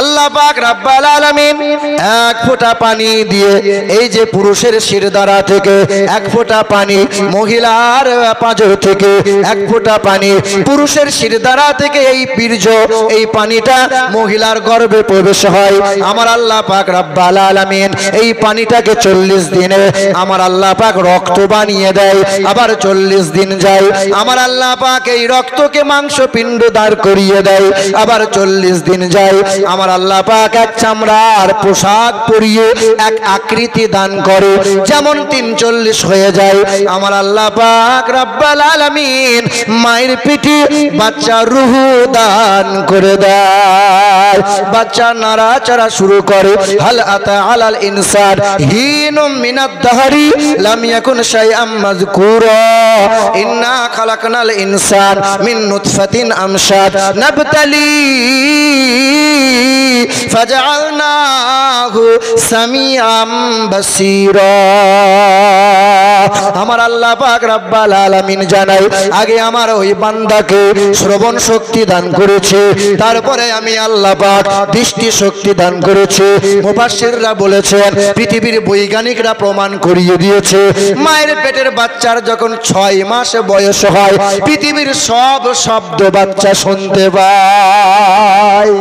আল্লাহ পাক রব্বুল আলামিন এক ফোঁটা পানি দিয়ে এই যে পুরুষের শিরদাঁড়া থেকে এক ফোঁটা পানি, মহিলার পাঁজর থেকে এক ফোঁটা পানি, পুরুষের শিরদাঁড়া থেকে এই বীর্য এই পানিটা মহিলার গর্ভে প্রবেশ হয়। আমার আল্লাহ পাক রব্বুল আলামিন এই পানিটাকে 40 দিনে আমার আল্লাহ পাক রক্ত বানিয়ে দেয়। আবার 40 দিন যায়, আমার আল্লাহ পাক এই রক্তকে মাংসপিণ্ড দাঁড় করিয়ে দেয়। আবার 40 দিন যায়, আমার আল্লাহ পাক এক চামড়ার পোশাক পরিয়ে এক আকৃতি দান করে। যেমন 43 হয়ে যায়, আমার আল্লাহ পাক রব্বুল আলামিন মায়ের পিঠে বাচ্চা রূহ দান করে দেয়। বাচ্চা নাড়াচাড়া শুরু করে। হাল আতা আলাল ইনসান হিনুম মিনাদ দাহরি লাম ইয়াকুন শাইআম মাযকুরা ইন্না খালাকনাল ইনসান মিন নুতফাতিন আমশাদ নাবতালি ফাজআলনাহু সামিআম বাসীরা। আমার আল্লাহ পাক রব্বুল আলামিন জানাই, আগে আমার ওই বান্দাকে শ্রবণ শক্তি দান করেছে, তারপরে আমি আল্লাহ পাক দৃষ্টি শক্তি দান করেছে। মুফাসসিররা বলেছেন, পৃথিবীর বৈজ্ঞানিকরা প্রমাণ করিয়ে দিয়েছে, মায়ের পেটের বাচ্চার যখন 6 মাস বয়স হয় পৃথিবীর সব শব্দ বাচ্চা শুনতে পায়।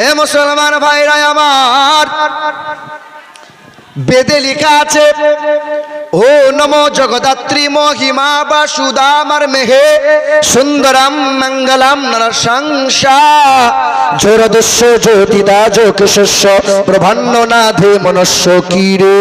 এ মুসলমান ভাইরা আমার, বেদে লেখা আছে, ও নমো জগদাত্রী মহিমা বা সুদামার মেহে সুন্দরম মঙ্গলম নরসংসা জোরদস্য জ্যোতিদা যোগশস্য প্রভান্ন নাধে মনস্য কীরে।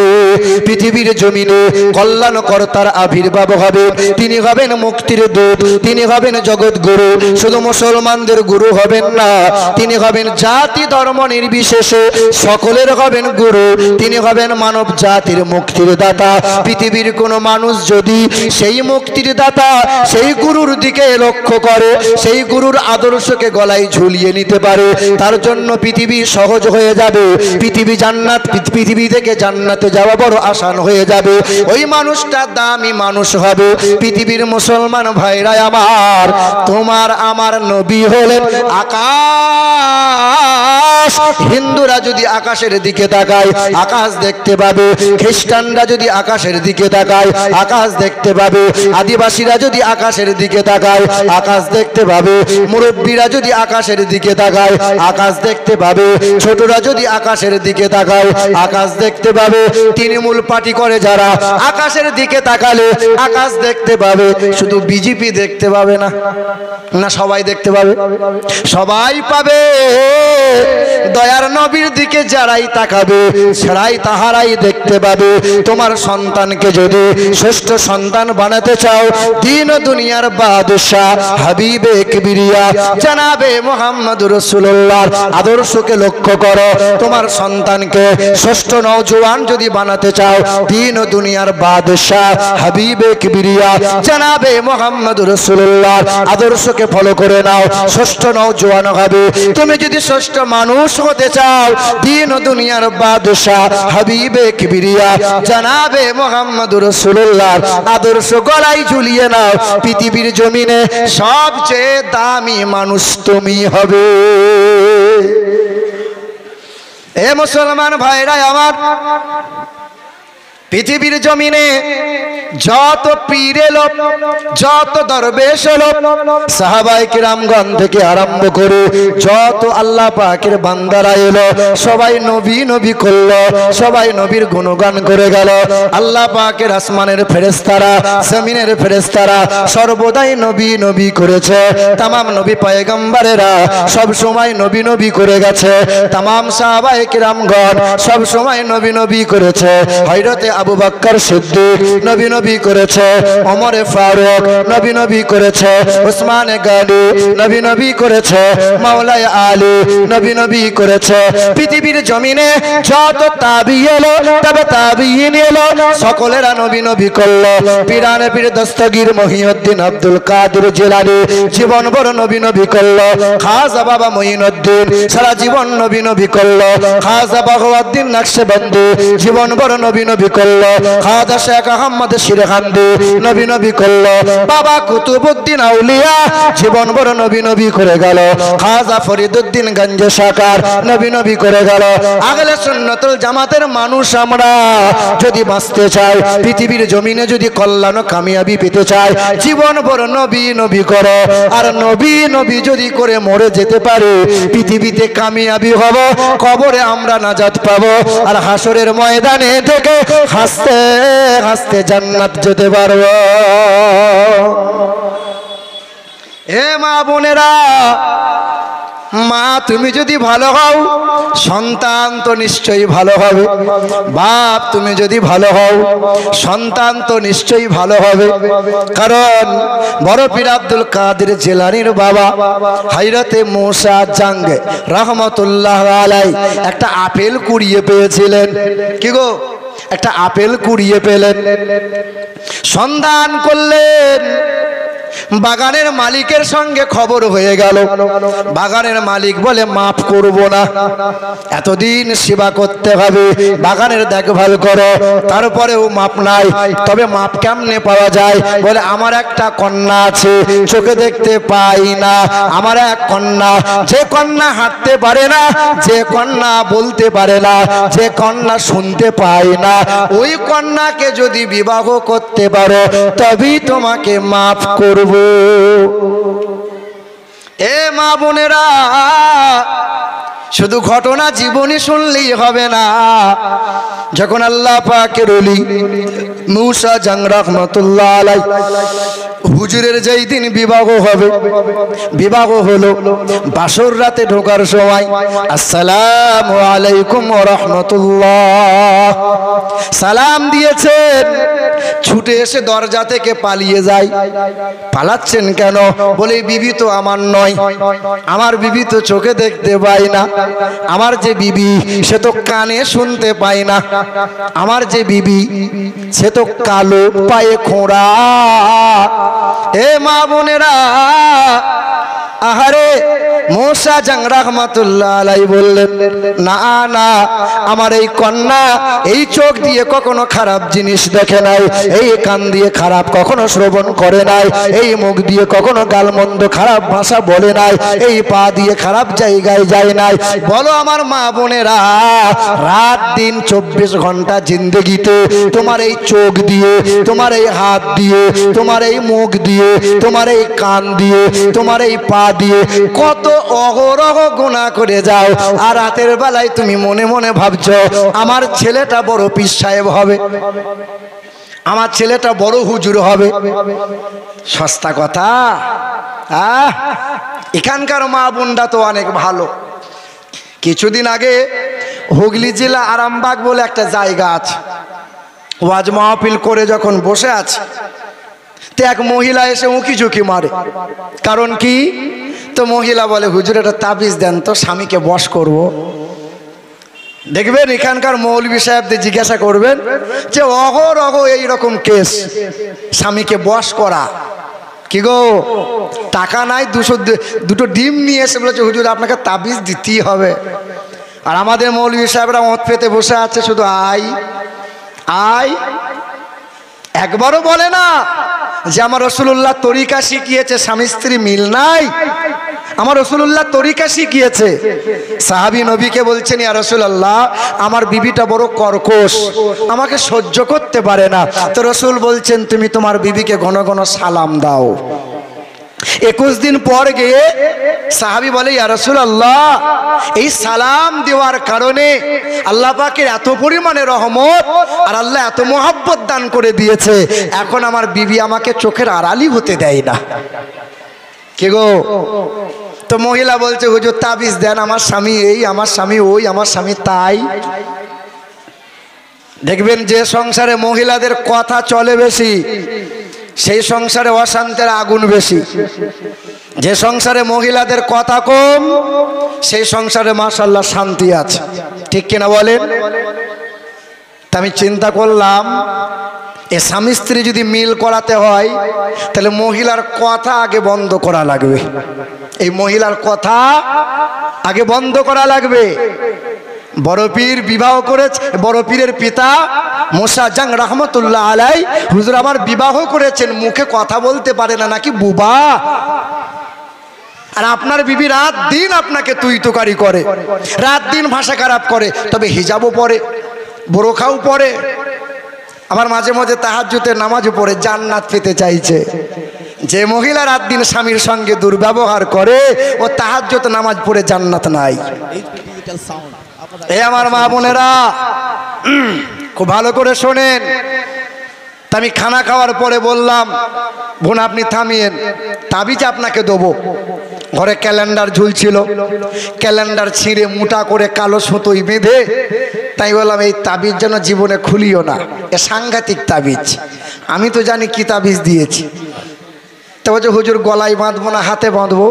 পৃথিবীর জমিনে কল্যাণকর্তার আবির্ভাব হবে, তিনি হবেন মুক্তির দূত, তিনি হবেন জগৎ গুরু। শুধু মুসলমানদের গুরু হবেন না, তিনি হবেন জাতি ধর্ম নির্বিশেষে সকলের হবেন গুরু। তিনি হবেন মানব জাতির মুক্তির দাতা। পৃথিবীর কোন মানুষ যদি সেই মুক্তির দাতা সেই গুরুর দিকে লক্ষ্য করে, সেই গুরুর আদর্শকে গলায় ঝুলিয়ে নিতে পারে, তার জন্য পৃথিবী সহজ হয়ে যাবে। পৃথিবী জান্নাত, পৃথিবী থেকে জান্নাতে যাওয়া বড় আসান হয়ে যাবে। ওই মানুষটা দামি মানুষ হবে। পৃথিবীর মুসলমান ভাইরা আমার, তোমার আমার নবী হলেন আকাশ। হিন্দুরা যদি আকাশের দিকে তাকায় আকাশ দেখতে পাবে, খ্রিস্টানরা যদি আকাশের দিকে তাকায় আকাশ দেখতে পাবে, আদিবাসীরা যদি আকাশের দিকে তাকায় আকাশ দেখতে পাবে, মুরব্বীরা যদি আকাশের দিকে তাকায় আকাশ দেখতে পাবে, ছোটরা যদি আকাশের দিকে তাকায় আকাশ দেখতে পাবে। তৃণমূল পার্টি করে যারা আকাশের দিকে তাকালে আকাশ দেখতে পাবে। শুধু বিজেপি দেখতে পাবে না, না সবাই দেখতে পাবে, সবাই পাবে। দয়ার নবীর দিকে যারাই তাকাবে সেরাই তাহারাই দেখতে পাবে। তোমার সন্তানকে যদি শ্রেষ্ঠ সন্তান বানাতে চাও, দিন দুনিয়ার বাদশাহ হাবিবে কিবরিয়া জানাবে মুহাম্মদুর রাসূলুল্লাহর আদর্শকে লক্ষ্য করো। তোমার সন্তানকে শ্রেষ্ঠ নওজোয়ান যদি বানাতে চাও, দিন দুনিয়ার বাদশাহ হাবিবে কিবরিয়া জানাবে মুহাম্মদুর রাসূলুল্লাহর আদর্শকে ফলো করে নাও, শ্রেষ্ঠ নওজোয়ান হবে। তুমি যদি শ্রেষ্ঠ মানুষ হতে চাও, দিন দুনিয়ার বাদশাহ হাবিবে কিবরিয়া জানাবে মুহাম্মদুর রাসূলুল্লাহর আদর্শ গলায় ঝুলিয়ে নাও। পৃথিবীর জমিনে সবচেয়ে দামি মানুষ তুমি হবে। এ মুসলমান ভাইরা আমার, পৃথিবীর জমিনে যত পীর এলো, যত দরবেশ এলো, সাহাবায়ে কিরামগণ থেকে আরম্ভ করে যত আল্লাহ পাকের বান্দারা এলো, সবাই নবী নবী করলো, সবাই নবীর গুণগান করে গেল। আল্লাহ পাকের আসমানের ফেরেশতারা, জমিনের ফেরেশতারা সর্বদাই নবী নবী করেছে। তামাম নবী পয়গম্বরেরা সব সময় নবী নবী করে গেছে। তামাম সাহাবায়ে কিরামগণ সব সময় নবী নবী করেছে। হযরতে আবু বকর সিদ্দিক নবী নবী করেছে, ওমরে ফারুক নবী নবী করেছে, উসমান গনি নবী নবী করেছে, মাওলানা আলী নবী নবী করেছে। পৃথিবীর জমিনে যত তাবি এলো, তবে তাবিঈন এলো, সকলেরা নবী নবী করলো। পীরানে পীর দস্তগীর মহিউদ্দিন আব্দুল কাদের জিলানী জীবন ভর নবী নবী করলো। খাজা বাবা মঈনুদ্দিন সারা জীবন নবী নবী করলো। খাজা বাহাউদ্দিন নকশবন্দি জীবন ভর নবী নবী করলো। করলো, খাজা শেখ আহমদ শিরকান্দি নবী নবী করলো, বাবা কুতুবউদ্দিন আউলিয়া জীবন ভর নবী নবী করে গেল, খাজা ফরিদউদ্দিন গঞ্জ সাকার নবী নবী করে গেল। আহলে সুন্নাতুল জামাতের মানুষ আমরা যদি বাঁচতে চাই, পৃথিবীর জমিনে যদি কল্যাণ কামিয়াবি পেতে চাই, জীবন ভর নবী নবী করো। আর নবী নবী যদি করে মরে যেতে পারে, পৃথিবীতে কামিয়াবি হব, কবরে আমরা নাজাত পাবো, আর হাসরের ময়দানে থেকে হাসতে হাসতে জান্নাত যেতে পারবো। হে মা বোনেরা, মা তুমি যদি ভালো হও, সন্তান তো নিশ্চয়ই ভালো হবে। বাপ তুমি যদি ভালো হও, সন্তান তো নিশ্চয়ই ভালো হবে। কারণ বড় পীর আব্দুল কাদের জিলানীর বাবা হযরতে মুসা জাঙ্গ রহমতুল্লাহ আলাইহি একটা আপেল কুড়িয়ে পেয়েছিলেন। কি গো, একটা আপেল কুড়িয়ে পেলেন, সন্ধান করলেন, বাগানের মালিকের সঙ্গে খবর হয়ে গেল। বাগানের মালিক বলে মাফ করব না, এতদিন সেবা করতে হবে, বাগানের দেখভাল করো, তারপরেও মাপ নাই। তবে মাপ কেমনে পাওয়া যায়? বলে আমার একটা কন্যা আছে, চোখে দেখতে পাই না, আমার এক কন্যা, যে কন্যা হাঁটতে পারে না, যে কন্যা বলতে পারে না, যে কন্যা শুনতে পায় না, ওই কন্যাকে যদি বিবাহ করতে পারো তবেই তোমাকে মাফ করব। এ মা বোনেরা, শুধু ঘটনা জীবনী শুনলেই হবে না। যখন আল্লাহ পাকের ওলি মুসা জাং রহমাতুল্লাহ আলাইহি হুজুরের যেই দিন বিবাহ হবে, বিবাহ হলো, বাসর রাতে ঢোকার সময় আসসালামু আলাইকুম ওয়া রাহমাতুল্লাহ সালাম দিয়েছেন, ছুটে এসে দরজা থেকে পালিয়ে যায়। পালাচ্ছেন কেন? বলে বিবি তো আমার নয়, আমার বিবি তো চোখে দেখতে পায় না, আমার যে বিবি সে তো কানে শুনতে পায় না, আমার যে বিবি সে তো কালো, পায়ে খোঁড়া। এ মা বোনেরা, আহারে মুসা জাং রহমাতুল্লাহ আলাইহি বললেন, না না, আমার এই কন্যা এই চোখ দিয়ে কখনো খারাপ জিনিস দেখে নাই, এই কান দিয়ে খারাপ কখনো শ্রবণ করে নাই, এই মুখ দিয়ে কখনো গালমন্দ খারাপ ভাষা বলে নাই, এই পা দিয়ে খারাপ জায়গায় যায় নাই। বলো আমার মা বোনেরা, রাত দিন 24 ঘন্টা জিন্দেগিতে তোমার এই চোখ দিয়ে, তোমার এই হাত দিয়ে, তোমার এই মুখ দিয়ে, তোমার এই কান দিয়ে, তোমার এই পা দিয়ে কত অহরহ গুনাহ করে যাও, আর রাতের বেলায় তুমি মনে মনে ভাবছো আমার ছেলেটা বড় পীর সাহেব হবে, আমার ছেলেটা বড় হুজুর হবে। সস্তা কথা? এখানকার মা বোনরা তো অনেক ভালো। কিছুদিন আগে হুগলি জেলা আরামবাগ বলে একটা জায়গা আছে, ওয়াজ মাহফিল করে যখন বসে আছে, তো এক মহিলা এসে উঁকি ঝুঁকি মারে। কারণ কি? তো মহিলা বলে, হুজুর একটা তাবিজ দেন তো, স্বামীকে বশ করব। দেখবেন এখানকার মৌলভী সাহেবদের জিজ্ঞাসা করবেন যে অহরহ এইরকম কেস, স্বামীকে বশ করা। কি গো, টাকা নাই, দুটো ডিম নিয়ে এসে বলেছে হুজুর আপনাকে তাবিজ দিতেই হবে। আর আমাদের মৌলভী সাহেবরা মত পেতে বসে আছে, শুধু আই আই, একবারও বলে না যে আমার রাসূলুল্লাহ তরিকা শিখিয়েছে, স্বামী স্ত্রী মিল নাই, আমার রাসূলুল্লাহ তরিকা শিখিয়েছে। সাহাবী নবীকে বলছেন, ইয়া রাসূলুল্লাহ আমার বিবিটা বড় কর্কশ, আমাকে সহ্য করতে পারে না। তো রাসূল বলছেন, তুমি তোমার বিবিকে ঘন ঘন সালাম দাও। 21 দিন পর গিয়ে সাহাবী বলে, ইয়া রাসূলুল্লাহ এই সালাম দেওয়ার কারণে আল্লাহ পাকের এত পরিমাণে রহমত আর আল্লাহ এত মহব্বত দান করে দিয়েছে, এখন আমার বিবি আমাকে চোখের আড়ালি হতে দেয় না। কে গো? তো মহিলা বলছে, হুজুর তাবিজ দেন, আমার স্বামী এই, আমার স্বামী ওই, আমার স্বামী তাই। দেখবেন যে সংসারে মহিলাদের কথা চলে বেশি, সেই সংসারে অশান্তির আগুন বেশি। যে সংসারে মহিলাদের কথা কম, সেই সংসারে মাশাআল্লাহ শান্তি আছে। ঠিক কিনা বলেন? তা আমি চিন্তা করলাম, এ স্বামী স্ত্রী যদি মিল করাতে হয় তাহলে মহিলার কথা আগে বন্ধ করা লাগবে। এই মহিলার কথা আগে বন্ধ করা লাগবে। বড় পীর বিবাহ করেছে, বড় পীরের পিতা মোসা জাং রহমতুল্লাহ আলাই হুজুর আমার বিবাহ করেছেন, মুখে কথা বলতে পারে না নাকি বুবা? আর আপনার বিবি রাত দিন আপনাকে তুই তোকারি করে, রাত দিন ভাষা খারাপ করে, তবে হিজাবও পরে, বোরখাও পরে, আমার মাঝে মাঝে তাহাজ্জুদের নামাজও পড়ে, জান্নাত পেতে চাইছে। যে মহিলা রাত দিন স্বামীর সঙ্গে দুর্ব্যবহার করে ও তাহাজ্জুদ নামাজ পড়ে জান্নাত নাই। এ আমার মা বোনেরা খুব ভালো করে শোনেন। তা আমি খানা খাওয়ার পরে বললাম, বোন আপনি থামিয়েন, তাবিজ আপনাকে দেবো। ঘরে ক্যালেন্ডার ঝুলছিল, ক্যালেন্ডার ছিঁড়ে মোটা করে কালো সুতোই বেঁধে, তাই বললাম এই তাবিজ যেন জীবনে খুলিও না, এ সাংঘাতিক তাবিজ। আমি তো জানি কি তাবিজ দিয়েছি। তো বলছে হুজুর গলায় বাঁধবো না হাতে বাঁধবো?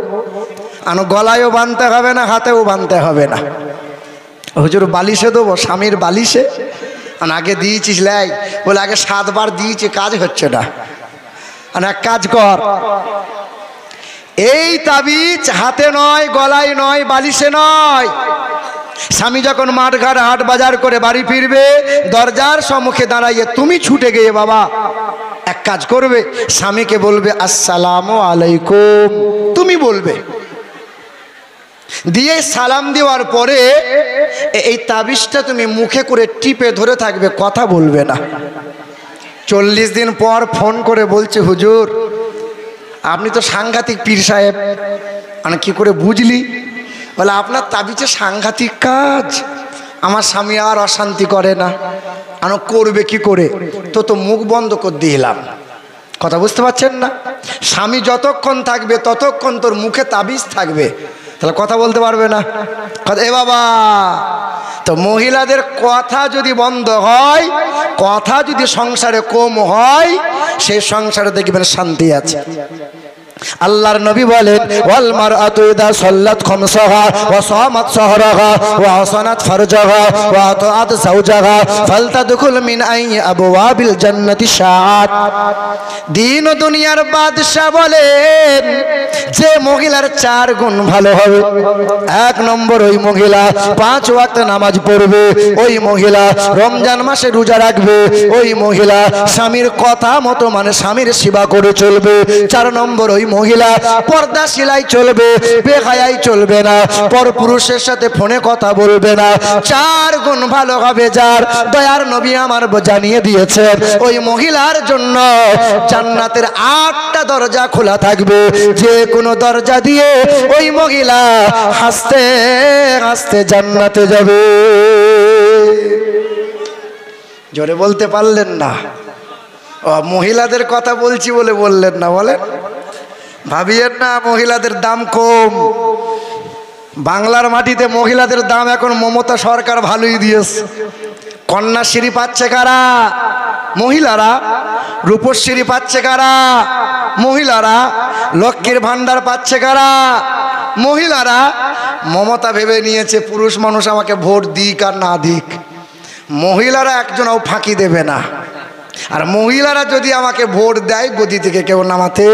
আনো গলায়ও বাঁধতে হবে না, হাতেও বাঁধতে হবে না। হুজুর বালিশে দেবো, স্বামীর বালিশে? আগে দিয়েছিস লাই? বলে আগে 7 বার দিয়েছি, কাজ হচ্ছে না। এক কাজ কর, এই তাবিজ হাতে নয়, গলায় নয়, বালিশে নয়। স্বামী যখন মাঠঘাট হাট বাজার করে বাড়ি ফিরবে, দরজার সম্মুখে দাঁড়াইয়ে তুমি ছুটে গিয়ে বাবা এক কাজ করবে, স্বামীকে বলবে আসসালামু আলাইকুম, তুমি বলবে। দিয়ে সালাম দেওয়ার পরে এই তাবিজটা তুমি মুখে করে টিপে ধরে থাকবে, কথা বলবে না। 40 দিন পর ফোন করে বলছে হুজুর আপনি তো সাংঘাতিক পীর সাহেব। মানে কি করে বুঝলি? বলে আপনার তাবিজে সাংঘাতিক কাজ, আমার স্বামী আর অশান্তি করে না। আনো করবে কি করে? তো মুখ বন্ধ করে দিলাম। কথা বুঝতে পারছেন না? স্বামী যতক্ষণ থাকবে ততক্ষণ তোর মুখে তাবিজ থাকবে, তাহলে কথা বলতে পারবে না। এ বাবা, তো মহিলাদের কথা যদি বন্ধ হয়, কথা যদি সংসারে কম হয়, সেই সংসারে দেখবেন শান্তি আছে। আল্লাহর নবী বলেন ওয়াল মারআতু ইযা সাল্লাত খামসাহা ওয়া সামাত সাহরাহা ওয়া হাসানাত ফারজাহা ওয়া আতাআত যাওজাহা ফালতাদখুল মিন আইয়ি আবওয়াবিল জান্নাতি শাআত। দিন ও দুনিয়ার বাদশা বলেন যে মহিলার 4 গুণ ভালো হবে। 1 নম্বর, ওই মহিলা 5 ওয়াক্ত নামাজ পড়বে, ওই মহিলা রমজান মাসে রোজা রাখবে, ওই মহিলা স্বামীর কথা মতো মানে স্বামীর সেবা করে চলবে। 4 নম্বর, ওই মহিলা পর্দাশীলাই চলবে, বেহায়াই চলবে না, পরপুরুষের সাথে ফোনে কথা বলবে না। 4 গুণ ভালো হবে যার, দয়ার নবী আমার জানিয়ে দিয়েছেন ওই মহিলার জন্য জান্নাতের 8টা দরজা খোলা থাকবে। যে কোনো দরজা দিয়ে ওই মহিলা হাসতে হাসতে জান্নাতে যাবে। জোরে বলতে পারলেন না? ও মহিলাদের কথা বলছি বলে বললেন না, বলেন। ভাবিয়েন না মহিলাদের দাম কম। বাংলার মাটিতে মহিলাদের দাম এখন মমতা সরকার ভালোই দিয়েছে। কন্যাশ্রী পাচ্ছে কারা? মহিলারা। রূপশ্রী পাচ্ছে কারা? মহিলারা। লক্ষ্মীর ভান্ডার পাচ্ছে কারা? মহিলারা। মমতা ভেবে নিয়েছে পুরুষ মানুষ আমাকে ভোট দিক আর না দিক, মহিলারা একজনও ফাঁকি দেবে না। আর মহিলারা যদি আমাকে ভোট দেয় গদি থেকে কেউ নামাতে।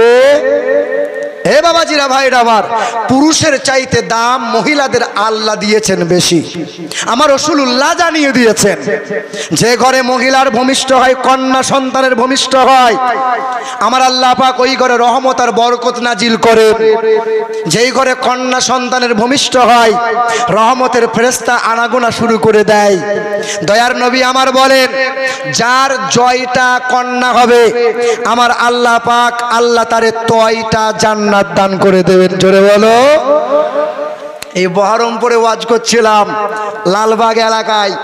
হে বাবাজিরা, ভাইরা আমার, পুরুষের চাইতে দাম মহিলাদের আল্লাহ দিয়েছেন বেশি। আমার রাসূলুল্লাহ জানিয়ে দিয়েছেন যে ঘরে মহিলার ভূমিষ্ঠ হয়, কন্যা সন্তানের ভূমিষ্ঠ হয়, আমার আল্লাহ পাক ওই ঘরে রহমত আর বরকত নাজিল করে। যেই ঘরে কন্যা সন্তানের ভূমিষ্ঠ হয়, রহমতের ফেরেশতা আনাগোনা শুরু করে দেয়। দয়ার নবী আমার বলেন যার জয়টা কন্যা হবে, আমার আল্লাহ পাক আল্লাহ তারে তয়টা জান্নাত দান করে দেবেন। জোরে বলো। এই বহরমপুরে ওয়াজ করছিলাম লালবাগ এলাকায়,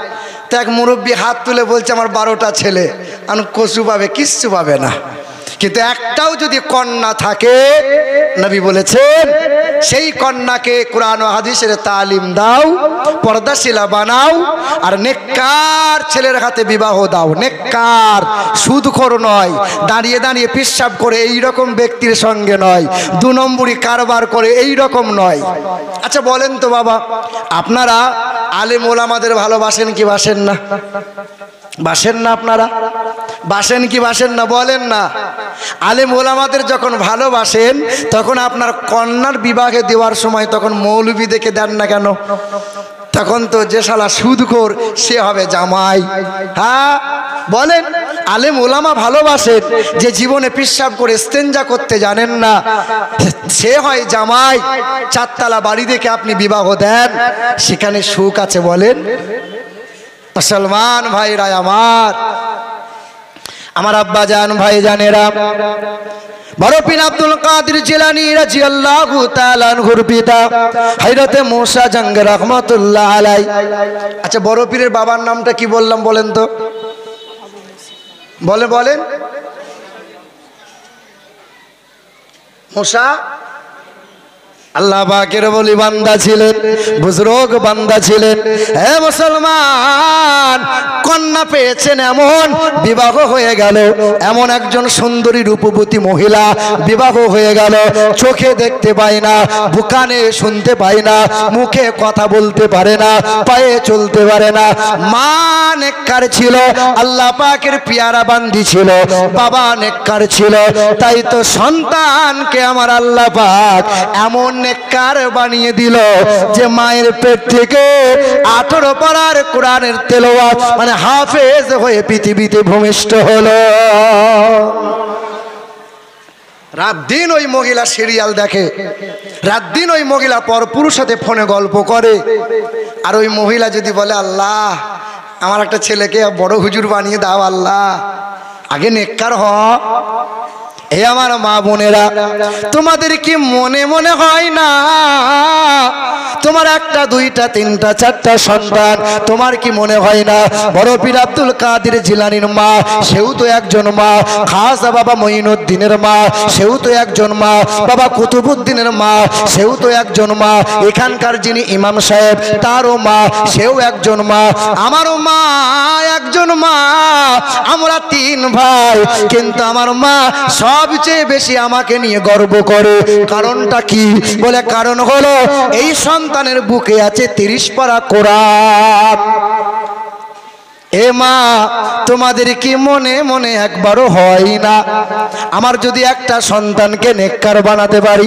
তো এক মুরব্বী হাত তুলে বলছে আমার 12টা ছেলে। আমি কচু পাবে, কিচ্ছু পাবে না, কিন্তু একটাও যদি কন্যা থাকে, নবী বলেছেন সেই কন্যাকে কোরআন ও হাদিসের তালিম দাও, পর্দাশীলা বানাও, আর নেককার ছেলের হাতে বিবাহ দাও। নেককার, সুদখোর নয়, দাঁড়িয়ে দাঁড়িয়ে পেশাব করে এই রকম ব্যক্তির সঙ্গে নয়, 2 নম্বরই কারবার করে এই রকম নয়। আচ্ছা বলেন তো বাবা, আপনারা আলেম ওলামাদের ভালোবাসেন কি বাসেন না? বাসেন না? আপনারা বাসেন কি বাসেন না? বলেন না। আলেম ওলামাদের যখন ভালোবাসেন তখন আপনার কন্যার বিবাহে দেওয়ার সময় তখন মৌলবি দেখে দেন না কেন? তখন তো যে শালা সুদখোর সে হবে জামাই। হ্যাঁ বলেন, আলেম ওলামা ভালোবাসেন, যে জীবনে পেশাব করে ইস্তেঞ্জা করতে জানেন না সে হয় জামাই। চারতলা বাড়ি দেখে আপনি বিবাহ দেন, সেখানে সুখ আছে বলেন? মুসলমান ভাইরা আমার আব্বা জান ভাই জানেরা, বড় পীর আব্দুল কাদের জিলানী রাদিয়াল্লাহু তাআলা আনহুর পিতা হযরতে মুসা জঙ্গ রাহমাতুল্লাহ আলাইহি। আচ্ছা, বড় পীরের বাবার নামটা কি বললাম বলেন তো? বলেন। মুসা আল্লাহ পাকের বলি বান্দা ছিলেন, বুজুর্গ বান্দা ছিলেন। হে মুসলমান, কন্যা পেয়েছেন, এমন বিবাহ হয়ে গেল, এমন একজন সুন্দরী রূপবতী মহিলা বিবাহ হয়ে গেল। চোখে দেখতে পায় না, কানে শুনতে পায় না, মুখে কথা বলতে পারে না, পায়ে চলতে পারে না। মা নেককার ছিল, আল্লাহ পাকের পিয়ারা বান্দি ছিল, বাবা নেককার ছিল। তাই তো সন্তানকে আমার আল্লাহ পাক এমন নেককার বানিয়ে দিল যে মায়ের পেট থেকে 18 পারার কোরআনের তেলাওয়াত মানে হাফেজ হয়ে পৃথিবীতে ভূমিষ্ঠ হলো। রাত দিন ওই মহিলা সিরিয়াল দেখে, রাত দিন ওই মহিলা পরপুরুষের সাথে ফোনে গল্প করে। আর ওই মহিলা যদি বলে, আল্লাহ আমার একটা ছেলেকে বড় হুজুর বানিয়ে দাও, আল্লাহ আগে নেককার হ। এ আমার মা বোনেরা, তোমাদের কি মনে মনে হয় না তোমার একটা দুইটা তিনটা চারটা সন্তান? তোমার কি মনে হয় না বড় পীর আব্দুল কাদের জিলানীর মা সেও তো একজন মা, খাজা বাবা মঈনুদ্দিনের মা সেও তো একজন মা, বাবা কুতুবউদ্দিনের মা সেও তো একজন মা, এখানকার যিনি ইমাম সাহেব তারও মা সেও একজন মা, আমারও মা একজন মা। আমরা 3 ভাই, কিন্তু আমার মা সবচেয়ে বেশি আমাকে নিয়ে গর্ব করে। কারণটা কি? বলে কারণ হলো এই সন্তানের বুকে আছে 30 পারা কোরআন। এ মা, তোমাদের কি মনে মনে একবারও হয় না আমার যদি একটা সন্তানকে নেককার বানাতে পারি,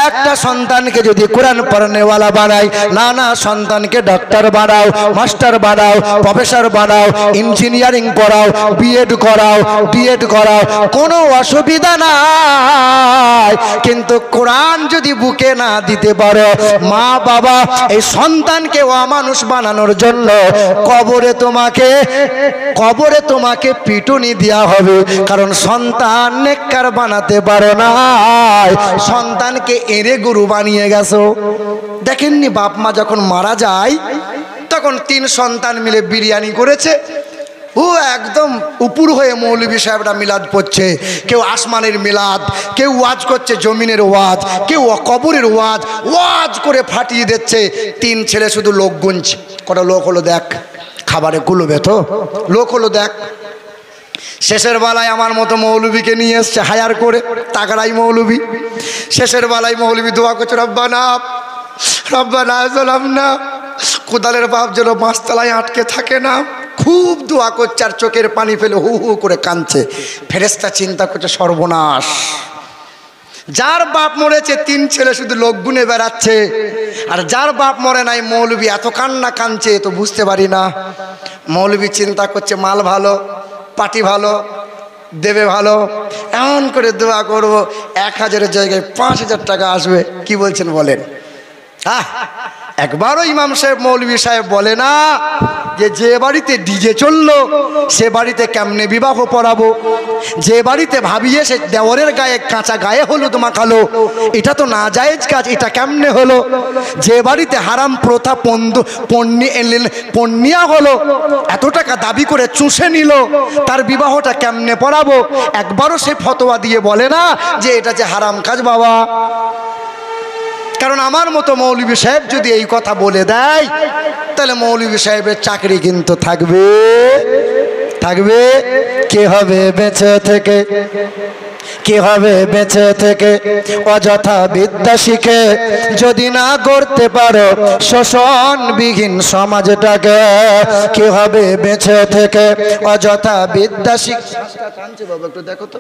একটা সন্তানকে যদি কোরআন পড়নেওয়ালা বানাই, না সন্তানকে ডাক্তার বানাও, মাস্টার বানাও, প্রফেসর বানাও, ইঞ্জিনিয়ারিং পড়াও, বিএড করাও, কোনো অসুবিধা নাই। কিন্তু কোরআন যদি বুকে না দিতে পারো, মা বাবা এই সন্তানকে অমানুষ বানানোর জন্য কবরে তোমাকে পিটুনি দেওয়া হবে। কারণ সন্তান নেককার বানাতে পারো না, সন্তানকে এরে গরু বানিয়ে গেছো। দেখেননি বাপ মা যখন মারা যায় তখন 3 সন্তান মিলে বিরিয়ানি করেছে, ও একদম উপর হয়ে মৌলভী সাহেবরা মিলাদ পড়ছে, কেউ আসমানের মিলাদ, কেউ ওয়াজ করছে জমিনের ওয়াজ, কেউ কবরের ওয়াজ করে ফাটিয়ে দিচ্ছে। 3 ছেলে শুধু লোক গুনছে। কটা লোক হলো দেখ, খাবারে কুলবে তো, লোক হলো দেখ। শেষের বেলায় আমার মতো মৌলভীকে নিয়ে এসছে হায়ার করে, তাগড়াই মৌলভী। শেষের বেলায় মৌলভী দোয়া করছে, রব্বানা যালামনা, কোদালের বাপ যেন বাঁশতলায় আটকে থাকে না। খুব দোয়া করছে আর চোখের পানি ফেলে হু হু করে কাঁদছে। ফেরেশতা চিন্তা করছে, সর্বনাশ, যার বাপ মরেছে 3 ছেলে শুধু লোক গুনে বেড়াচ্ছে, আর যার বাপ মরে নাই মৌলভী এত কান্না কাঁদছে, তো বুঝতে পারি না। মৌলভী চিন্তা করছে, মাল ভালো, পাটি ভালো, দেবে ভালো, এমন করে দোয়া করব 1000-এর জায়গায় 5000 টাকা আসবে। কি বলছেন বলেন? একবারও ইমাম সাহেব মৌলভী সাহেব বলে না যে বাড়িতে ডিজে চললো সে বাড়িতে কেমনে বিবাহ পড়াবো, যে বাড়িতে ভাবিয়ে সে দেওরের গায়ে কাঁচা গায়ে হলুদ মাখালো, এটা তো না জায়েজ কাজ, এটা কেমনে হলো? যে বাড়িতে হারাম প্রথা পণ্যিয়া হলো, এত টাকা দাবি করে চুষে নিল, তার বিবাহটা কেমনে পড়াবো? একবারও সে ফতোয়া দিয়ে বলে না যে এটা যে হারাম কাজ বাবা। কারণ আমার মতো মৌলভী সাহেব যদি এই কথা বলে দেয়, তাহলে মৌলভী সাহেবের চাকরি কিন্তু থাকবে। কে হবে বেঁচে থেকে? কি হবে বেঁচে থেকে অযথা বিদ্যা শিখে যদি না গড়তে পারো শোষণবিহীন সমাজটাকে? কি হবে বেঁচে থেকে অযথা বিদ্যা শিখে? বাবা একটু দেখো তো,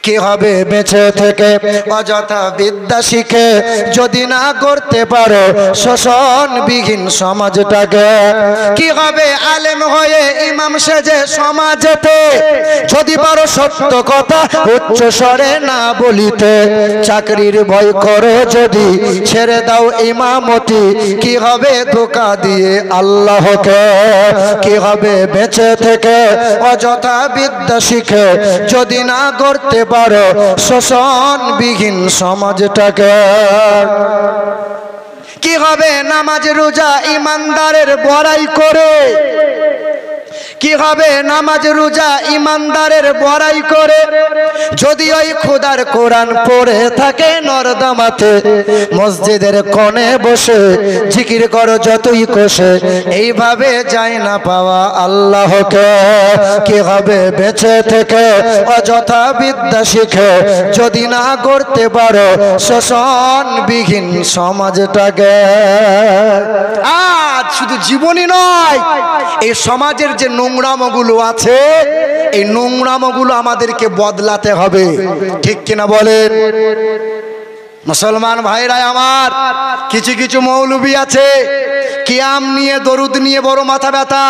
কি হবে বেঁচে থেকে অযথা বিদ্যা শিখে যদি না করতে পারো শোষণবিহীন সমাজটাকে? কি হবে আলেম হয়ে ইমাম সেজে সমাজেতে যদি পারো সত্য কথা উচ্চ স্বরে না বলিতে? চাকরির ভয় করো যদি ছেড়ে দাও ইমামতি, কি হবে ধোঁকা দিয়ে আল্লাহকে? কি হবে বেঁচে থেকে অযথা বিদ্যা শিখে যদি না করতে পারো শোষণবিহীন সমাজটাকে? কি হবে নামাজ রোজা ইমানদারের বড়াই করে? কি হবে নামাজ রোজা ইমানদারের বড়াই করে যদি ওই খোদার কোরআন পড়ে থাকে নরদামাতে? মসজিদের কোণে বসে জিকির করো যতই কোষে, এইভাবে যায় না পাওয়া আল্লাহকে। কি হবে বেঁচে থেকে অযথা বিদ্যা শিখে যদি না করতে পারো শোষণবিহীন সমাজটাকে? আজ শুধু জীবনই নয়, এই সমাজের যে নোংরামগুলো আছে, এই নোংরামগুলো আমাদেরকে বদলাতে হবে, ঠিক কিনা বলেন? মুসলমান ভাইরা আমার, কিছু কিছু মৌলবী আছে কিয়াম নিয়ে দরুদ নিয়ে বড় মাথা ব্যথা,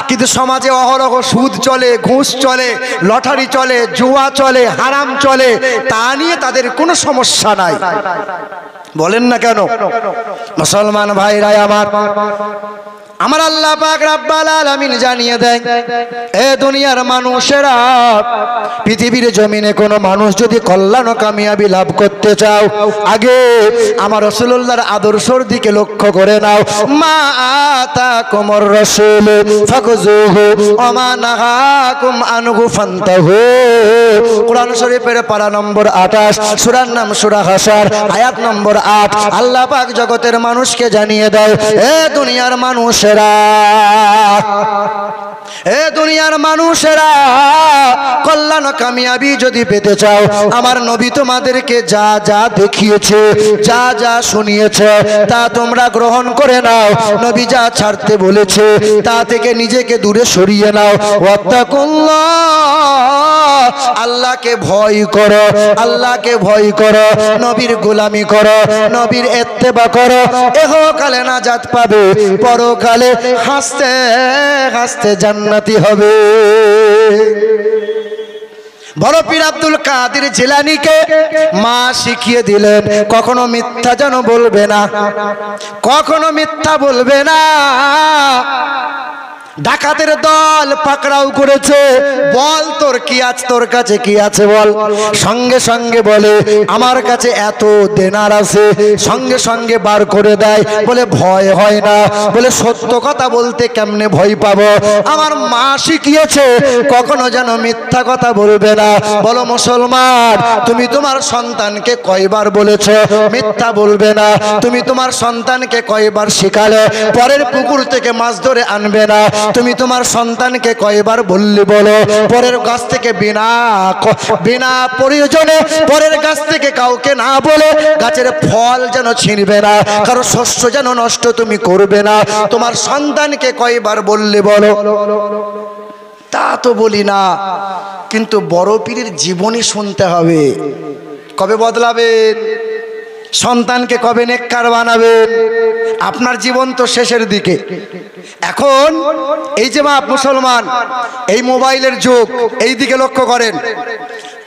কিন্তু সমাজে অহরহ সুদ চলে, ঘুষ চলে, লটারি চলে, জুয়া চলে, হারাম চলে, তা নিয়ে তাদের কোনো সমস্যা নাই। বলেন না কেন? মুসলমান ভাইরা আমার, আমার আল্লাহ পাক রব্বুল আলামিন জানিয়ে দেন, এ দুনিয়ার মানুষেরা, পৃথিবীর জমিনে কোনো মানুষ যদি কল্যাণ ও কামিয়াবি লাভ করতে চাও, আগে আমার রাসূলুল্লাহর আদর্শের দিকে লক্ষ্য করে নাও। মা আতাকুমুর রাসূল ফাখুযুহু ওয়া মা নাহাকুম আনহু ফান্তাহু। কোরআন শরীফের পারা নম্বর 28, সূরার নাম সূরা হাসর, আয়াত নম্বর 8। আল্লাহ পাক জগতের মানুষকে জানিয়ে দেয়, এ দুনিয়ার মানুষ, এ দুনিয়ার মানুষেরা, কল্যাণ কামিয়াবি যদি পেতে চাও, আমার নবী তোমাদেরকে যা যা দেখিয়েছে, যা যা শুনিয়েছে, তা তোমরা গ্রহণ করে নাও। নবী যা ছাড়তে বলেছে তা থেকে নিজেকে দূরে সরিয়ে নাও। ওয়াত্তাকুল্লাহ, আল্লাহকে ভয় করো, আল্লাহকে ভয় করো, নবীর গোলামি করো, নবীর ইত্তেবা করো। ইহকালে নাজাত পাবে, পরকালে হাসতে হাসতে জান্নাতি হবে। বড় পীর আব্দুল কাদের জিলানীকে মা শিখিয়ে দিলেন, কখনো মিথ্যা যেন বলবে না, কখনো মিথ্যা বলবে না। ডাকাতের দল পাকড়াও করেছে, বল তোর কি আছে, তোর কাছে কি আছে বল। সঙ্গে সঙ্গে বলে আমার কাছে এত দেনার আছে, সঙ্গে সঙ্গে বার করে দেয়। বলে ভয় হয় না, বলে সত্য কথা বলতে কেমনে ভয় পাবো? আমার মা শিখিয়েছে কখনো যেন মিথ্যা কথা বলবে না। বলো মুসলমান, তুমি তোমার সন্তানকে কয়বার বলেছো মিথ্যা বলবে না? তুমি তোমার সন্তানকে কয়বার শিখালে পরের পুকুর থেকে মাছ ধরে আনবে না? তুমি তোমার সন্তানকে কয়বার বললি বলো পরের গাছ থেকে বিনা প্রয়োজনে পরের গাছ থেকে কাউকে না বলে গাছের ফল যেন ছিঁড়বে না, কারো শস্য যেন নষ্ট তুমি করবে না? তোমার সন্তানকে কয়বার বললি বলো? তা তো বলি না, কিন্তু বড় পীরের জীবনী শুনতে হবে। কবে বদলাবেন? সন্তানকে কবে নেককার বানাবেন? আপনার জীবন তো শেষের দিকে। এখন এই যে বাপ মুসলমান, এই মোবাইলের যুগ, এই দিকে লক্ষ্য করেন।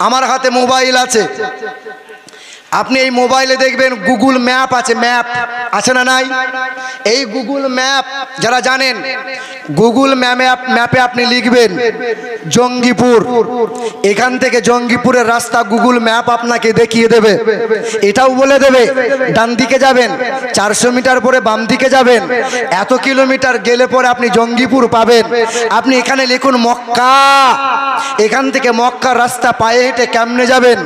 আমার হাতে মোবাইল আছে, আপনি এই মোবাইলে দেখবেন গুগল ম্যাপ আছে, ম্যাপ আছে না নাই? এই গুগল ম্যাপ যারা জানেন, গুগল ম্যাপে আপনি লিখবেন জঙ্গিপুর, এখান থেকে জঙ্গিপুরের রাস্তা গুগল ম্যাপ আপনাকে দেখিয়ে দেবে। এটাও বলে দেবে ডান দিকে যাবেন, 400 মিটার পরে বাম দিকে যাবেন, এত কিলোমিটার গেলে পরে আপনি জঙ্গিপুর পাবেন। আপনি এখানে লিখুন মক্কা, এখান থেকে মক্কার রাস্তা পায়ে হেঁটে কেমনে যাবেন,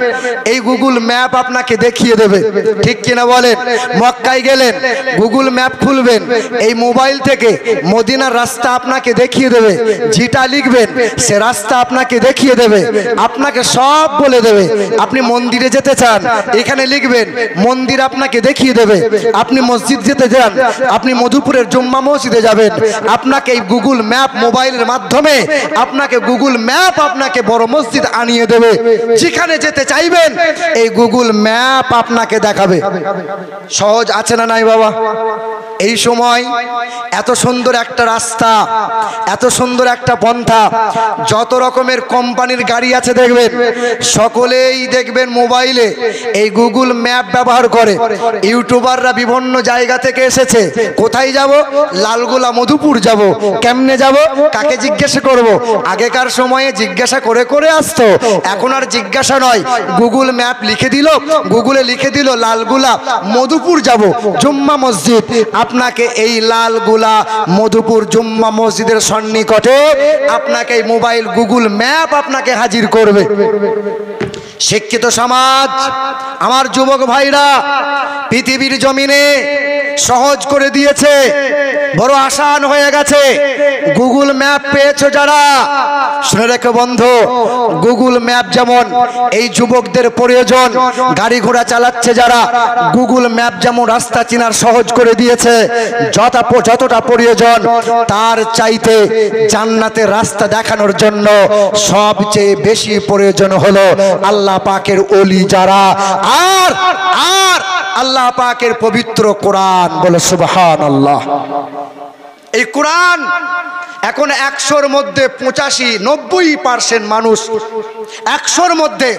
এই গুগল ম্যাপ আপনাকে দেখিয়ে দেবে, ঠিক কিনা বলেন? মক্কায় গেলেন, গুগল ম্যাপ খুলবেন, এই মোবাইল থেকে মদিনার রাস্তা আপনাকে দেখিয়ে দেবে। যেটা লিখবেন সে রাস্তা আপনাকে দেখিয়ে দেবে, আপনাকে সব বলে দেবে। আপনি মন্দিরে যেতে চান, এখানে লিখবেন, মন্দির আপনাকে দেখিয়ে দেবে। আপনি মসজিদ যেতে চান, আপনি মধুপুরের জুম্মা মসজিদে যাবেন, আপনাকে এই গুগল ম্যাপ মোবাইলের মাধ্যমে আপনাকে গুগল ম্যাপ আপনাকে বড় মসজিদ আনিয়ে দেবে। যেখানে যেতে চাইবেন এই গুগল ম্যাপ আপনাকে দেখাবে। সহজ আছে না নাই বাবা? এই সময় এত সুন্দর একটা রাস্তা, এত সুন্দর একটা পন্থা, যত রকমের কোম্পানির গাড়ি আছে দেখবেন, সকলেই দেখবেন মোবাইলে এই গুগল ম্যাপ ব্যবহার করে। ইউটিউবাররা বিভিন্ন জায়গা থেকে এসেছে, কোথায় যাব? লালগোলা মধুপুর যাব। কেমনে যাব? কাকে জিজ্ঞাসা করব? আগেকার সময়ে জিজ্ঞাসা করে করে আসতো, এখন আর জিজ্ঞাসা নয়, গুগল ম্যাপ লিখে দিল, গুগলে লিখে দিল লালগোলা মধুপুর যাব, জুম্মা মসজিদ। আপনাকে এই লালগোলা মধুপুর জুম্মা মসজিদের সন্নিকটে আপনাকে এই মোবাইল গুগল ম্যাপ আপনাকে হাজির করবে। শিক্ষিত সমাজ, আমার যুবক ভাইরা, পৃথিবীর জমিনে সহজ করে দিয়েছে, বড় আসান হয়ে গেছে। গুগল ম্যাপ পেয়েছো যারা, শুনে রেখো বন্ধু, গুগল ম্যাপ যেমন এই যুবকদের প্রয়োজন, গাড়ি ঘোড়া চালাচ্ছে যারা, গুগল ম্যাপ যেমন রাস্তা চেনার সহজ করে দিয়েছে, যতটা প্রয়োজন তার চাইতে জান্নাতের রাস্তা দেখানোর জন্য সবচেয়ে বেশি প্রয়োজন হলো আল্লাহ পাকের ওলি যারা, আর আর আল্লাহ পাকের পবিত্র কোরআন। বলে সুবহানাল্লাহ। এই কোরআন এখন 100-র মধ্যে 85-90% মানুষ, 100-র মধ্যে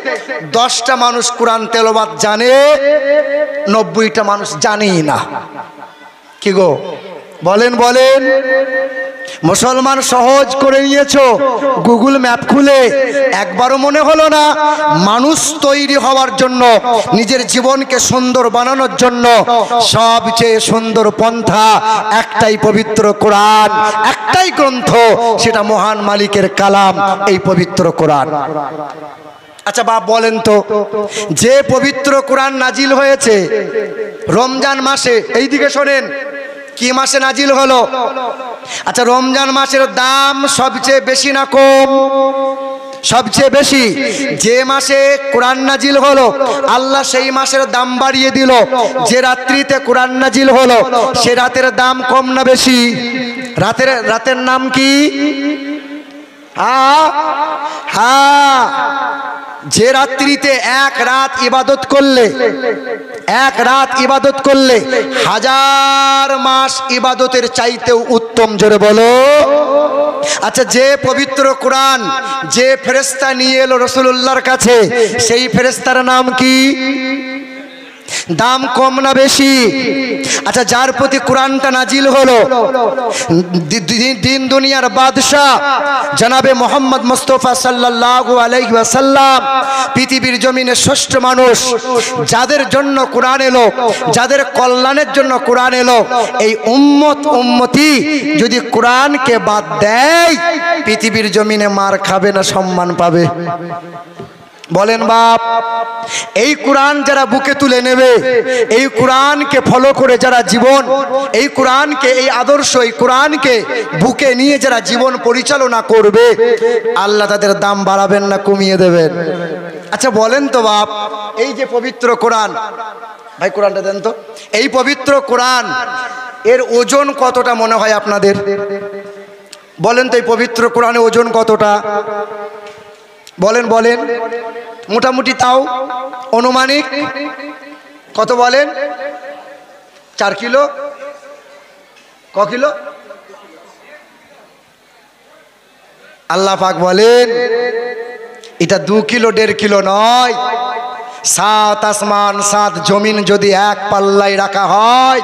10টা মানুষ কোরআন তেলাওয়াত জানে, 90টা মানুষ জানেই না। কি গো বলেন বলেন? মুসলমান সহজ করে নিয়েছো গুগল ম্যাপ খুলে, একবারও মনে হলো না মানুষ তৈরি হওয়ার জন্য, নিজের জীবনকে সুন্দর বানানোর জন্য সবচেয়ে সুন্দর পন্থা একটাই, পবিত্র কোরআন, একটাই গ্রন্থ, সেটা মহান মালিকের কালাম, এই পবিত্র কোরআন। আচ্ছা বাপ বলেন তো, যে পবিত্র কোরআন নাজিল হয়েছে রমজান মাসে, এইদিকে শোনেন, কি মাসে নাজিল হলো? আচ্ছা, রমজান মাসের দাম সবচেয়ে বেশি না কম? সবচেয়ে বেশি। যে মাসে কোরআন নাজিল হলো আল্লাহ সেই মাসের দাম বাড়িয়ে দিল। যে রাত্রিতে কোরআন নাজিল হলো সে রাতের দাম কম না বেশি? রাতের নাম কি? হ্যাঁ, যে রাত্রিতে এক রাত ইবাদত করলে, এক রাত ইবাদত করলে 1000 মাস ইবাদতের চাইতেও উত্তম। জোরে বলো। আচ্ছা, যে পবিত্র কোরআন যে ফেরেশতা নিয়ে এলো রাসূলুল্লাহর কাছে, সেই ফেরেশতার নাম কি? দাম কম না বেশি? আচ্ছা, যার প্রতি কোরআনটা নাজিল হলো, দিন দুনিয়ার বাদশাহ জনাবে মোহাম্মদ মুস্তাফা সাল্লাল্লাহু আলাইহি ওয়াসাল্লাম, পৃথিবীর জমিনে শ্রেষ্ঠ মানুষ, যাদের জন্য কোরআন এলো, যাদের কল্যাণের জন্য কোরআন এলো, এই উম্মতি যদি কোরআনকে বাদ দেয় পৃথিবীর জমিনে মার খাবে না সম্মান পাবে? বলেন বাপ। এই কোরআন যারা বুকে তুলে নেবে, এই কোরআনকে ফলো করে যারা জীবন, এই কোরআনকে, এই আদর্শ, এই কোরআনকে বুকে নিয়ে যারা জীবন পরিচালনা করবে, আল্লাহ তাদের দাম বাড়াবেন না কমিয়ে দেবেন? আচ্ছা বলেন তো বাপ, এই যে পবিত্র কোরআন, ভাই কোরআনটা দেন তো, এই পবিত্র কোরআন এর ওজন কতটা মনে হয় আপনাদের? বলেন তো, এই পবিত্র কোরআনের ওজন কতটা? বলেন বলেন, মোটামুটি তাও অনুমানিক কত বলেন? 4 কিলো? ক কিলো? আল্লাহ পাক বলেন এটা 2 কিলো 1.5 কিলো নয়। 7 আসমান 7 জমিন যদি এক পাল্লায় রাখা হয়,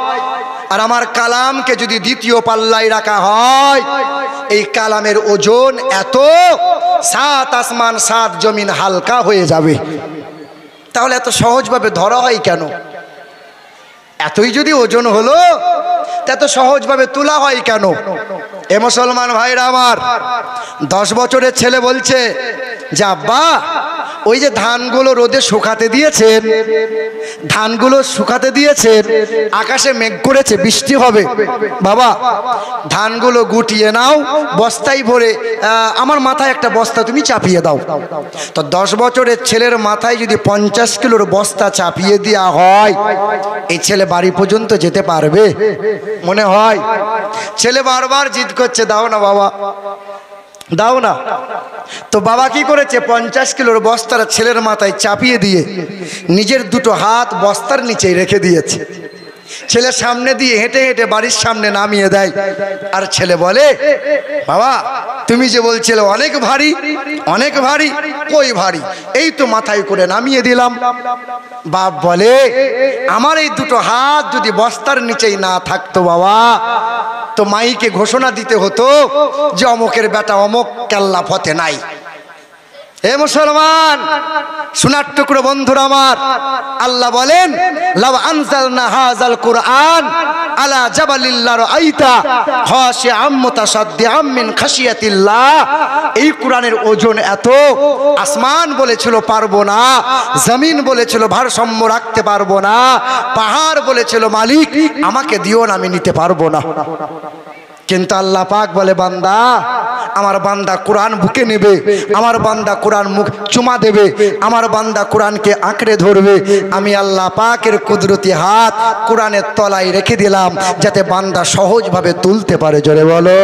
আর আমার কালামকে যদি দ্বিতীয় পাল্লায় রাখা হয়, এই কালামের ওজন এত, 7 আসমান 7 জমিন হালকা হয়ে যাবে। তাহলে এত সহজভাবে ধরা হয় কেন? এতই যদি ওজন হলো, এত সহজভাবে তোলা হয় কেন? এ মুসলমান ভাইরা আমার, 10 বছরের ছেলে বলছে যে আব্বা ওই যে ধানগুলো রোদে শুকাতে দিয়েছেন, ধানগুলো শুকাতে দিয়েছেন, আকাশে মেঘ করেছে বৃষ্টি হবে, বাবা ধানগুলো গুটিয়ে নাও, বস্তায় ভরে আমার মাথায় একটা বস্তা তুমি চাপিয়ে দাও। তো 10 বছরের ছেলের মাথায় যদি 50 কিলোর বস্তা চাপিয়ে দেওয়া হয়, এই ছেলে বাড়ি পর্যন্ত যেতে পারবে মনে হয়? ছেলে বারবার জিদ করছে, দাও না বাবা, দাও না। তো বাবা কি করেছে, 50 কিলোর বস্তার ছেলের মাথায় চাপিয়ে দিয়ে নিজের দুটো হাত বস্তার নিচেই রেখে দিয়েছে। ছেলে সামনে দিয়ে হেঁটে হেঁটে বাড়ির সামনে নামিয়ে দেয়। আর ছেলে বলে, বাবা তুমি যে বলছিলে অনেক ভারী, অনেক ভারী, কই ভারী, এই তো মাথায় করে নামিয়ে দিলাম। বাপ বলে, আমার এই দুটো হাত যদি বস্তার নিচেই না থাকতো বাবা, তো মাইকে ঘোষণা দিতে হতো যে অমুকের বেটা অমুক কেল্লা পথে নাই। হে মুসলমান, শোনার টুকরো বন্ধুরা আমার, আল্লাহ বলেন, লাউ আনজালনা হাযাল কুরআন আলা জাবালিল লারাআইতা খাশিআম মুতাসাদ্দিআম মিন খাশিয়াতিল্লাহ। এই কোরআনের ওজন এত, আসমান বলেছিল পারবো না, জমিন বলেছিল ভারসাম্য রাখতে পারবো না, পাহাড় বলেছিল মালিক আমাকে দিও না, আমি নিতে পারবো না। কিন্তু আল্লাহ পাক বলে, বান্দা, আমার বান্দা কোরআন বুকে নেবে, আমার বান্দা কোরআন মুখ চুমা দেবে, আমার বান্দা কোরআনকে আঁকড়ে ধরবে। আমি আল্লাহ পাকের কুদরতি হাত কোরআনের তলায় রেখে দিলাম, যাতে বান্দা সহজভাবে তুলতে পারে। জোরে বলো।